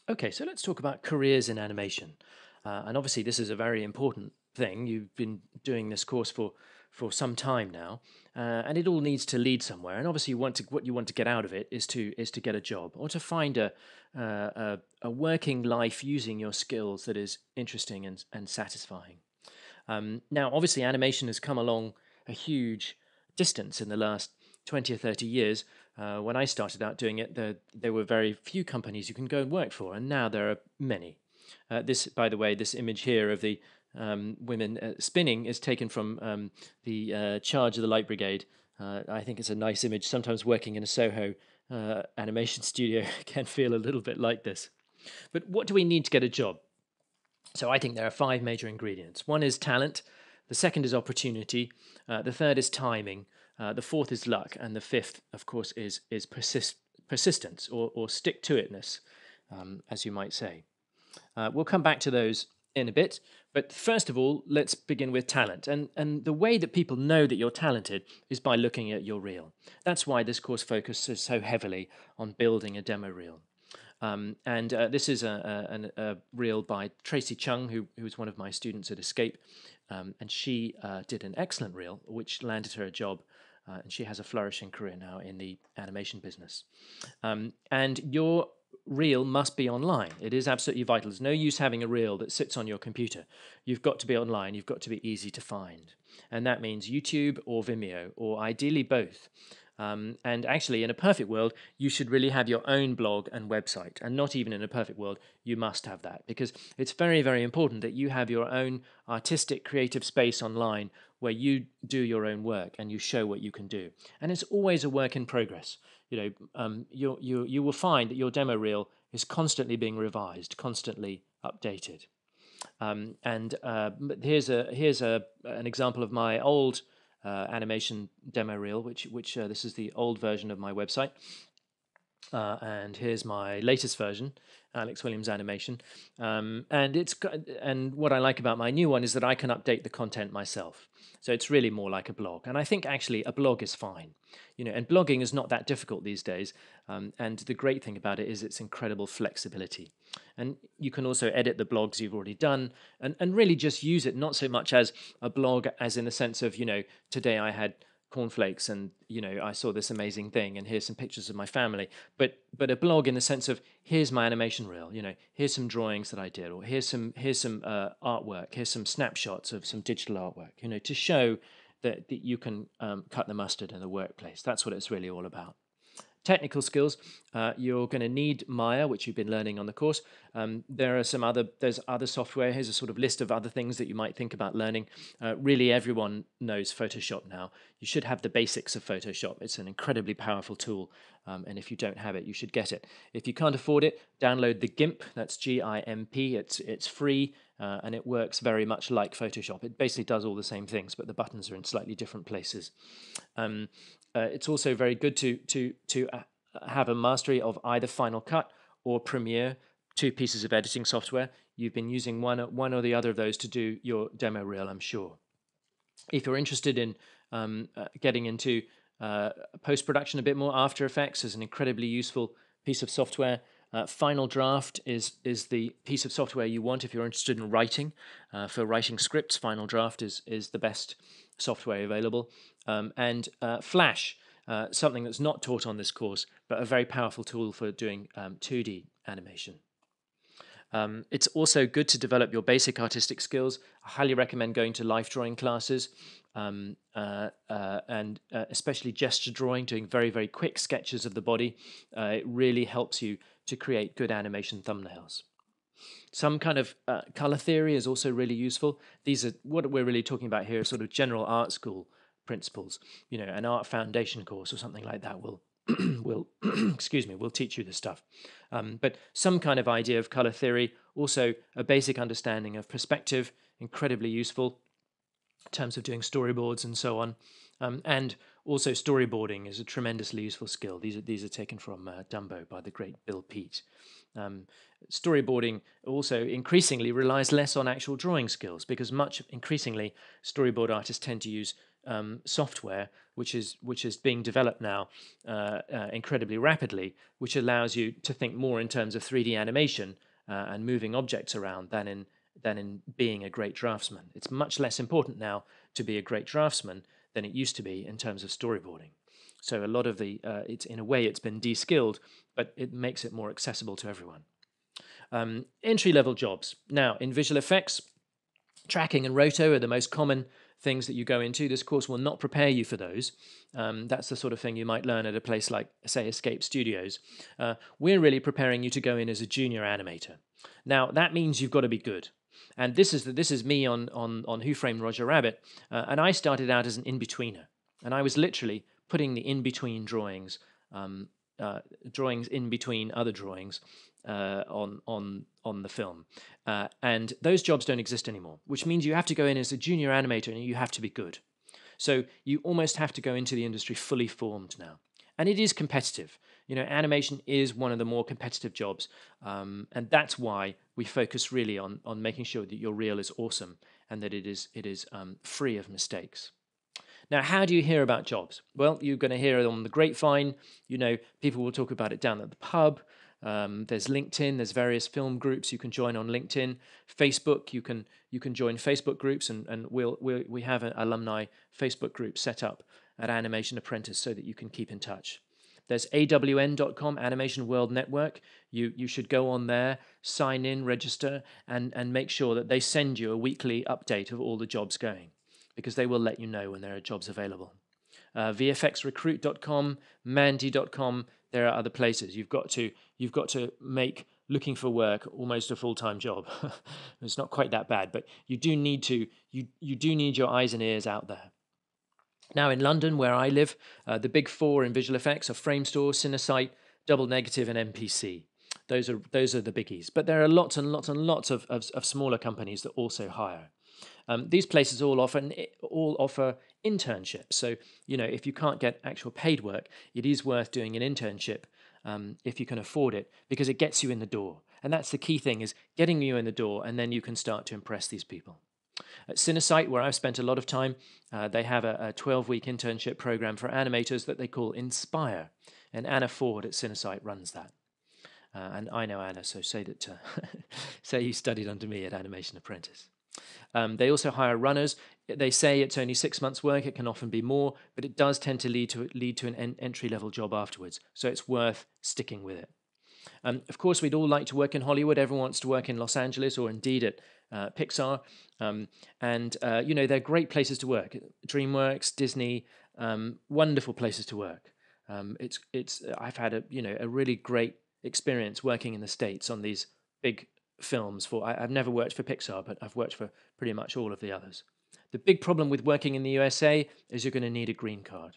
Okay, so let's talk about careers in animation. And obviously, this is a very important thing. You've been doing this course for some time now, and it all needs to lead somewhere. And obviously, what you want to get out of it is to get a job or to find a working life using your skills that is interesting and satisfying. Now, obviously, animation has come along a huge distance in the last 20 or 30 years. When I started out doing it, there were very few companies you can go and work for, and now there are many. This, by the way, this image here of the women spinning is taken from the Charge of the Light Brigade. I think it's a nice image. Sometimes working in a Soho animation studio can feel a little bit like this. But what do we need to get a job? So I think there are five major ingredients. One is talent, the second is opportunity, the third is timing, the fourth is luck, and the fifth, of course, is persistence or stick to itness, as you might say. We'll come back to those in a bit, but first of all, let's begin with talent. And the way that people know that you're talented is by looking at your reel. That's why this course focuses so heavily on building a demo reel. And this is a reel by Tracy Chung, who was one of my students at Escape. And she did an excellent reel, which landed her a job. And she has a flourishing career now in the animation business. And your reel must be online. It is absolutely vital. There's no use having a reel that sits on your computer. You've got to be online. You've got to be easy to find. And that means YouTube or Vimeo, or ideally both. And actually, in a perfect world, you should really have your own blog and website. And not even in a perfect world, you must have that because it's very, very important that you have your own artistic, creative space online where you do your own work and you show what you can do. And it's always a work in progress. You will find that your demo reel is constantly being revised, constantly updated. But here's an example of my old animation demo reel, which this is the old version of my website. And here's my latest version, Alex Williams Animation. And what I like about my new one is that I can update the content myself. So it's really more like a blog. And I think actually a blog is fine. And blogging is not that difficult these days. And the great thing about it is its incredible flexibility. And you can also edit the blogs you've already done and really just use it not so much as a blog as in the sense of, today I had cornflakes and I saw this amazing thing and here's some pictures of my family, but a blog in the sense of here's my animation reel, here's some drawings that I did, or here's some artwork, here's some snapshots of some digital artwork, to show that you can cut the mustard in the workplace. That's what it's really all about. Technical skills, you're going to need Maya, which you've been learning on the course. There's other software. Here's a sort of list of other things that you might think about learning. Really, everyone knows Photoshop now. You should have the basics of Photoshop. It's an incredibly powerful tool, and if you don't have it, you should get it. If you can't afford it, download the GIMP. That's GIMP. It's free. And it works very much like Photoshop. It basically does all the same things, but the buttons are in slightly different places. It's also very good to have a mastery of either Final Cut or Premiere, two pieces of editing software. You've been using one or the other of those to do your demo reel, I'm sure. If you're interested in getting into post-production a bit more, After Effects is an incredibly useful piece of software. Final Draft is the piece of software you want if you're interested in writing. For writing scripts, Final Draft is the best software available. And Flash, something that's not taught on this course, but a very powerful tool for doing 2D animation. It's also good to develop your basic artistic skills. I highly recommend going to life drawing classes, and especially gesture drawing, doing very, very quick sketches of the body. It really helps you to create good animation thumbnails. Some kind of color theory is also really useful. These are what we're really talking about here, sort of general art school principles. An art foundation course or something like that will excuse me, will teach you this stuff. But some kind of idea of color theory, also a basic understanding of perspective, incredibly useful in terms of doing storyboards and so on. And also storyboarding is a tremendously useful skill. These are taken from Dumbo by the great Bill Peet. Storyboarding also increasingly relies less on actual drawing skills because much increasingly storyboard artists tend to use software, which is being developed now incredibly rapidly, which allows you to think more in terms of 3D animation and moving objects around than in being a great draftsman. It's much less important now to be a great draftsman than it used to be in terms of storyboarding. So a lot of it's in a way it's been de-skilled, but it makes it more accessible to everyone. Entry-level jobs. Now, in visual effects, tracking and roto are the most common things that you go into. This course will not prepare you for those. That's the sort of thing you might learn at a place like, say, Escape Studios. We're really preparing you to go in as a junior animator. Now, that means you've got to be good. And this is me on Who Framed Roger Rabbit, and I started out as an in-betweener, and I was literally putting the in-between drawings, drawings in between other drawings on the film, and those jobs don't exist anymore. Which means you have to go in as a junior animator, and you have to be good. So you almost have to go into the industry fully formed now. And it is competitive. You know, animation is one of the more competitive jobs. And that's why we focus really on making sure that your reel is awesome and that it is free of mistakes. Now, how do you hear about jobs? Well, you're going to hear it on the grapevine. You know, people will talk about it down at the pub. There's LinkedIn. There's various film groups you can join on LinkedIn. Facebook, you can join Facebook groups, and we have an alumni Facebook group set up at Animation Apprentice so that you can keep in touch. There's AWN.com, Animation World Network. You should go on there, sign in, register, and make sure that they send you a weekly update of all the jobs going, because they will let you know when there are jobs available. VFXRecruit.com, Mandy.com. There are other places. You've got to make looking for work almost a full-time job. It's not quite that bad, but you do need your eyes and ears out there. Now in London, where I live, the big four in visual effects are Framestore, Cinesight, Double Negative, and MPC. Those are the biggies. But there are lots and lots and lots of smaller companies that also hire. These places all offer internships. So, you know, if you can't get actual paid work, it is worth doing an internship if you can afford it, because it gets you in the door. And that's the key thing, is getting you in the door, and then you can start to impress these people. At Cinesight, where I've spent a lot of time, they have a 12-week internship program for animators that they call Inspire. And Anna Ford at Cinesight runs that. And I know Anna, so say you studied under me at Animation Apprentice. They also hire runners. They say it's only 6 months' work. It can often be more, but it does tend to lead to an entry-level job afterwards. So it's worth sticking with it. Of course, we'd all like to work in Hollywood. Everyone wants to work in Los Angeles or indeed at Pixar. You know, they're great places to work. DreamWorks, Disney, wonderful places to work. I've had a really great experience working in the States on these big films. I've never worked for Pixar, but I've worked for pretty much all of the others. The big problem with working in the USA is you're going to need a green card.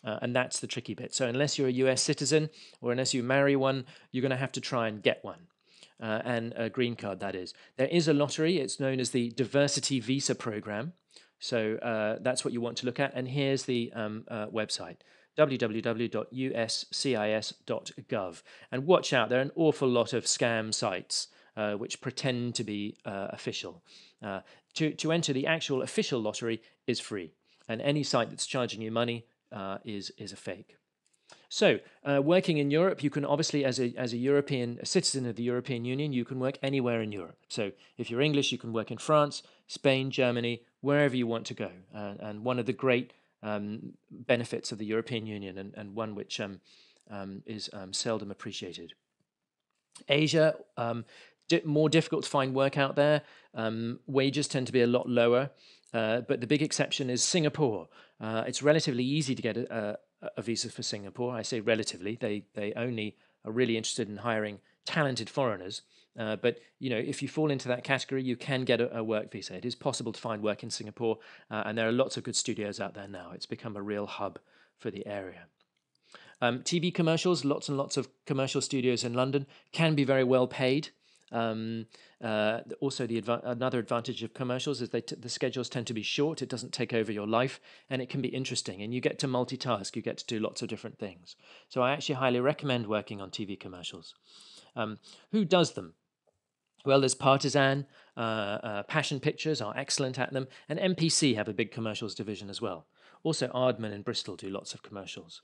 And that's the tricky bit. So unless you're a US citizen or unless you marry one, you're going to have to try and get one. And a green card, that is. There is a lottery. It's known as the Diversity Visa Program. So that's what you want to look at. And here's the website, www.uscis.gov. And watch out, there are an awful lot of scam sites which pretend to be official. To enter the actual official lottery is free. And any site that's charging you money is a fake. So, working in Europe, you can obviously, as a citizen of the European Union, you can work anywhere in Europe. So, if you're English, you can work in France, Spain, Germany, wherever you want to go. And one of the great benefits of the European Union, and one which is seldom appreciated. Asia, more difficult to find work out there. Wages tend to be a lot lower. But the big exception is Singapore. It's relatively easy to get a visa for Singapore. I say relatively. They only are really interested in hiring talented foreigners. But you know, if you fall into that category, you can get a work visa. It is possible to find work in Singapore, and there are lots of good studios out there now. It's become a real hub for the area. TV commercials, lots and lots of commercial studios in London, can be very well paid. Also, another advantage of commercials is the schedules tend to be short. It doesn't take over your life, and it can be interesting, and you get to multitask. You get to do lots of different things. So I actually highly recommend working on TV commercials. Who does them? Well, there's Partisan, Passion Pictures are excellent at them, and MPC have a big commercials division as well. Also, Aardman in Bristol do lots of commercials.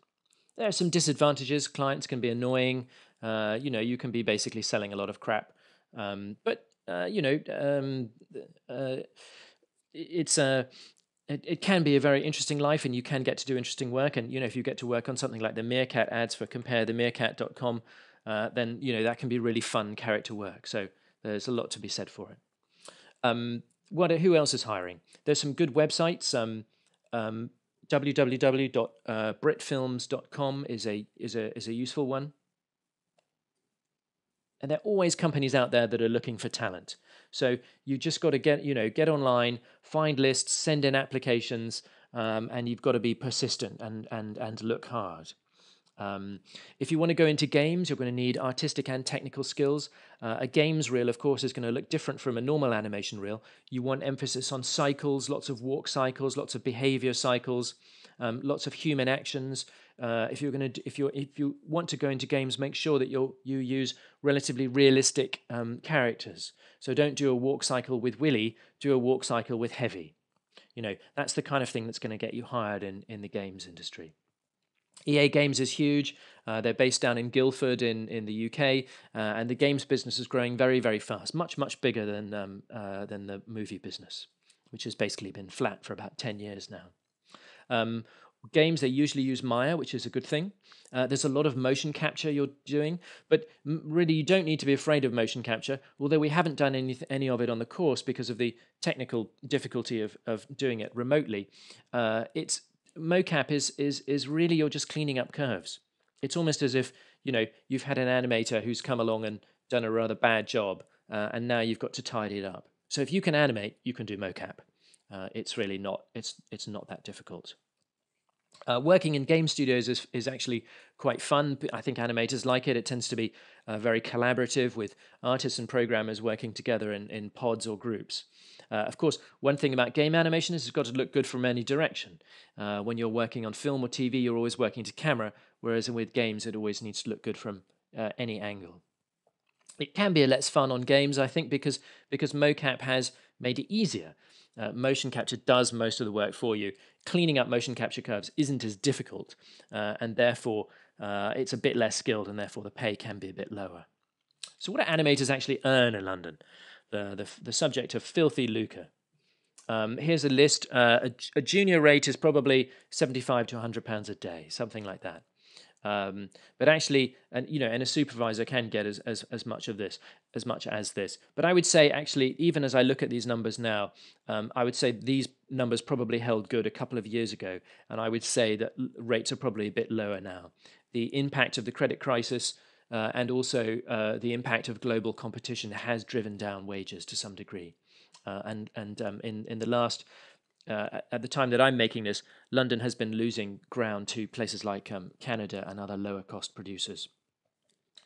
There are some disadvantages. Clients can be annoying. You can be basically selling a lot of crap. But uh, it's it can be a very interesting life, and you can get to do interesting work. And if you get to work on something like the Meerkat ads for comparethemeerkat.com, then that can be really fun character work. So there's a lot to be said for it. Who else is hiring? There's some good websites. www.britfilms.com is a useful one. And there are always companies out there that are looking for talent. So you just got to get online, find lists, send in applications, and you've got to be persistent and look hard. If you want to go into games, you're going to need artistic and technical skills. A games reel, of course, is going to look different from a normal animation reel. You want emphasis on cycles, lots of walk cycles, lots of behavior cycles, lots of human actions. If you want to go into games, make sure that you use relatively realistic characters. So don't do a walk cycle with Willy, do a walk cycle with Heavy. That's the kind of thing that's going to get you hired in the games industry. EA Games is huge. They're based down in Guildford in the UK, and the games business is growing very, very fast, much, much bigger than the movie business, which has basically been flat for about 10 years now. Games, they usually use Maya, which is a good thing. There's a lot of motion capture you're doing, but really you don't need to be afraid of motion capture, although we haven't done any of it on the course because of the technical difficulty of doing it remotely. Mocap is really you're just cleaning up curves. It's almost as if you've had an animator who's come along and done a rather bad job, and now you've got to tidy it up. So if you can animate, you can do mocap. It's really not it's not that difficult. Working in game studios is actually quite fun. I think animators like it. It tends to be very collaborative with artists and programmers working together in pods or groups. Of course, one thing about game animation is it's got to look good from any direction. When you're working on film or TV, you're always working to camera, whereas with games, it always needs to look good from any angle. It can be less fun on games, I think, because mocap has made it easier. Motion capture does most of the work for you. Cleaning up motion capture curves isn't as difficult, and therefore it's a bit less skilled, and therefore the pay can be a bit lower. So what do animators actually earn in London? The subject of filthy lucre. Here's a list. A junior rate is probably £75 to £100 a day, something like that. But actually, and a supervisor can get as much as this. But I would say, actually, even as I look at these numbers now, I would say these numbers probably held good a couple of years ago, and I would say that rates are probably a bit lower now. The impact of the credit crisis and also the impact of global competition has driven down wages to some degree. In the last at the time that I'm making this, London has been losing ground to places like Canada and other lower cost producers.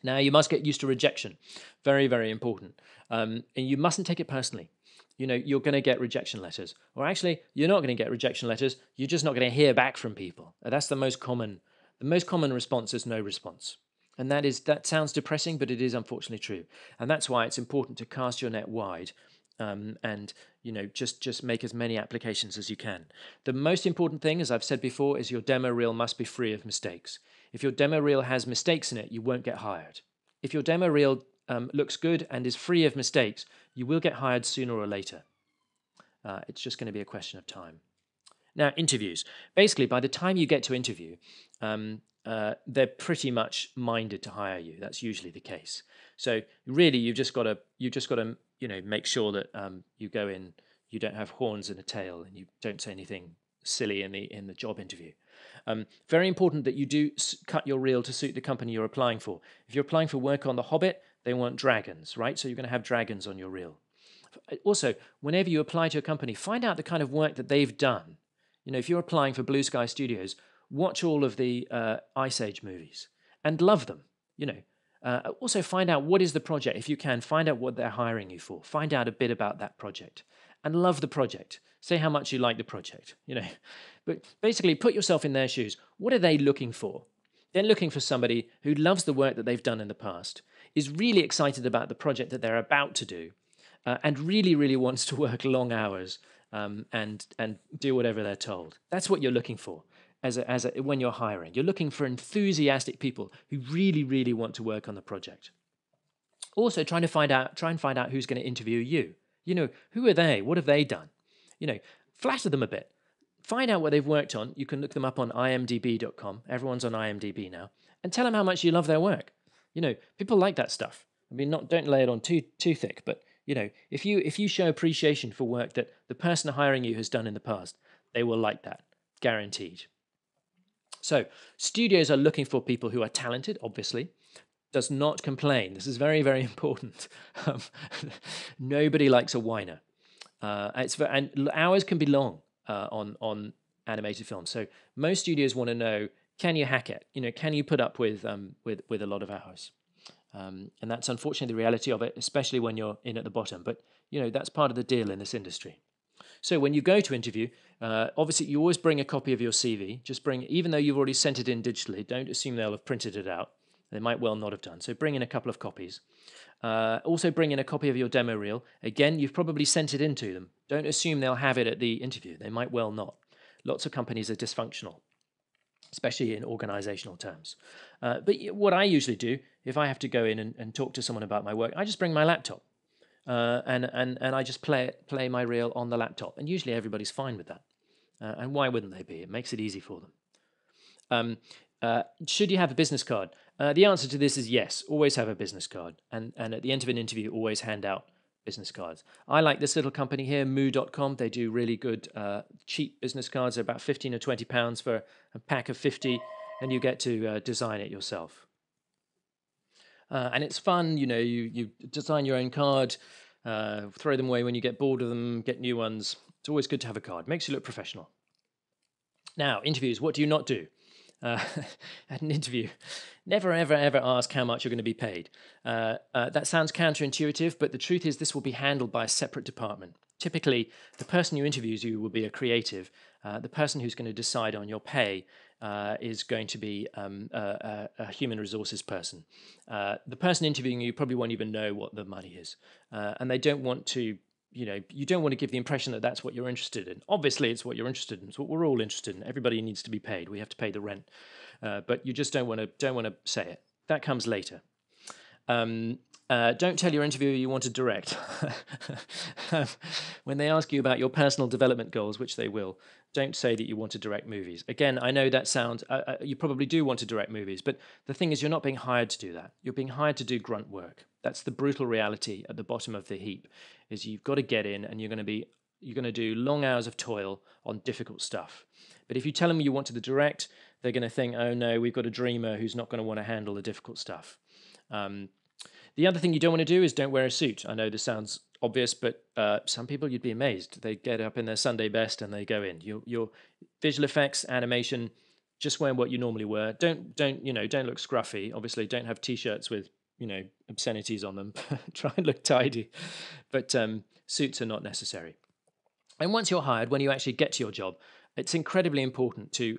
Now, you must get used to rejection. Very, very important. And you mustn't take it personally. You're going to get rejection letters. Or actually, you're not going to get rejection letters. You're just not going to hear back from people. That's the most common. The most common response is no response. And that sounds depressing, but it is unfortunately true. And that's why it's important to cast your net wide. And just make as many applications as you can. The most important thing, as I've said before, is your demo reel must be free of mistakes. If your demo reel has mistakes in it, you won't get hired. If your demo reel looks good and is free of mistakes, you will get hired sooner or later. It's just going to be a question of time. Now, interviews. Basically, by the time you get to interview, they're pretty much minded to hire you. That's usually the case. So really, you've just got to make sure that you go in, you don't have horns and a tail, and you don't say anything silly in the job interview. Very important that you do cut your reel to suit the company you're applying for. If you're applying for work on The Hobbit, they want dragons, right? So you're going to have dragons on your reel. Also, whenever you apply to a company, find out the kind of work that they've done. If you're applying for Blue Sky Studios, watch all of the Ice Age movies and love them. Also find out what is the project. If you can, find out what they're hiring you for. Find out a bit about that project and love the project. Say how much you like the project, But basically put yourself in their shoes. What are they looking for? They're looking for somebody who loves the work that they've done in the past, is really excited about the project that they're about to do, and really, really wants to work long hours and do whatever they're told. That's what you're looking for when you're hiring. You're looking for enthusiastic people who really, really want to work on the project. Also, try and find out who's going to interview you. Who are they? What have they done? Flatter them a bit. Find out what they've worked on. You can look them up on imdb.com. Everyone's on IMDb now. And tell them how much you love their work. People like that stuff. I mean, don't lay it on too thick, but if you show appreciation for work that the person hiring you has done in the past, they will like that, guaranteed. So studios are looking for people who are talented, obviously. Does not complain. This is very, very important. Nobody likes a whiner. And hours can be long on animated films. So most studios want to know, can you hack it? Can you put up with a lot of hours? And that's unfortunately the reality of it, especially when you're in at the bottom. But that's part of the deal in this industry. So when you go to interview, obviously you always bring a copy of your CV. Just bring, even though you've already sent it in digitally, don't assume they'll have printed it out. They might well not have done. So bring in a couple of copies. Also bring in a copy of your demo reel. Again, you've probably sent it in to them. Don't assume they'll have it at the interview. They might well not. Lots of companies are dysfunctional, especially in organizational terms. But what I usually do, if I have to go in and talk to someone about my work, I just bring my laptop. And I just play my reel on the laptop. And usually everybody's fine with that. And why wouldn't they be? It makes it easy for them. Should you have a business card? The answer to this is yes. Always have a business card. And at the end of an interview, always hand out business cards. I like this little company here, moo.com. They do really good, cheap business cards. They're about 15 or 20 pounds for a pack of 50, and you get to design it yourself. And it's fun, you design your own card, throw them away when you get bored of them, get new ones. It's always good to have a card. Makes you look professional. Now, interviews, what do you not do? At an interview, never, ever, ever ask how much you're going to be paid. That sounds counterintuitive, but the truth is this will be handled by a separate department. Typically, the person who interviews you will be a creative. The person who's going to decide on your pay is going to be a human resources person. The person interviewing you probably won't even know what the money is, and they don't want to. You don't want to give the impression that that's what you're interested in. Obviously, it's what you're interested in. It's what we're all interested in. Everybody needs to be paid. We have to pay the rent, but you just don't want to say it. That comes later. Don't tell your interviewer you want to direct. When they ask you about your personal development goals, which they will, don't say that you want to direct movies. Again, I know that sounds, you probably do want to direct movies, but the thing is you're not being hired to do that. You're being hired to do grunt work. That's the brutal reality at the bottom of the heap, is you've got to get in and you're going to do long hours of toil on difficult stuff. But if you tell them you want to direct, they're going to think, oh no, we've got a dreamer who's not going to want to handle the difficult stuff. The other thing you don't want to do is don't wear a suit. I know this sounds obvious, but some people, you'd be amazed. They get up in their Sunday best and they go in. Your visual effects, animation, just wear what you normally wear. Don't look scruffy. Obviously, don't have t-shirts with obscenities on them. Try and look tidy, but suits are not necessary. And once you're hired, when you actually get to your job, it's incredibly important to.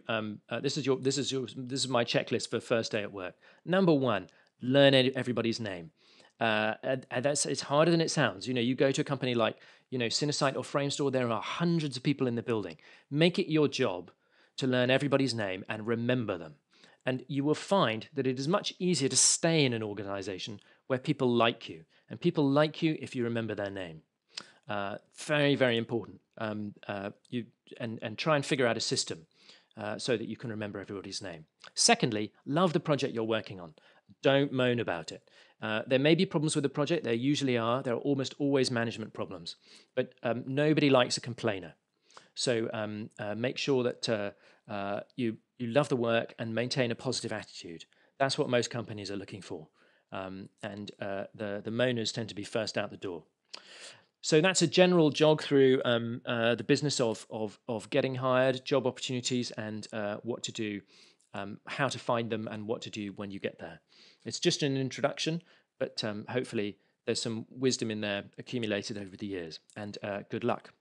This is my checklist for first day at work. Number one, learn everybody's name. And it's harder than it sounds. You go to a company like Cinesight or Framestore. There are hundreds of people in the building. Make it your job to learn everybody's name and remember them. And you will find that it is much easier to stay in an organization where people like you. And people like you if you remember their name. Very, very important. And try and figure out a system so that you can remember everybody's name. Secondly, love the project you're working on. Don't moan about it. There may be problems with the project. There usually are. There are almost always management problems. But nobody likes a complainer. So make sure that you love the work and maintain a positive attitude. That's what most companies are looking for. And the moaners tend to be first out the door. So that's a general jog through the business of getting hired, job opportunities, and what to do, how to find them, and what to do when you get there. It's just an introduction, but hopefully there's some wisdom in there accumulated over the years. And good luck.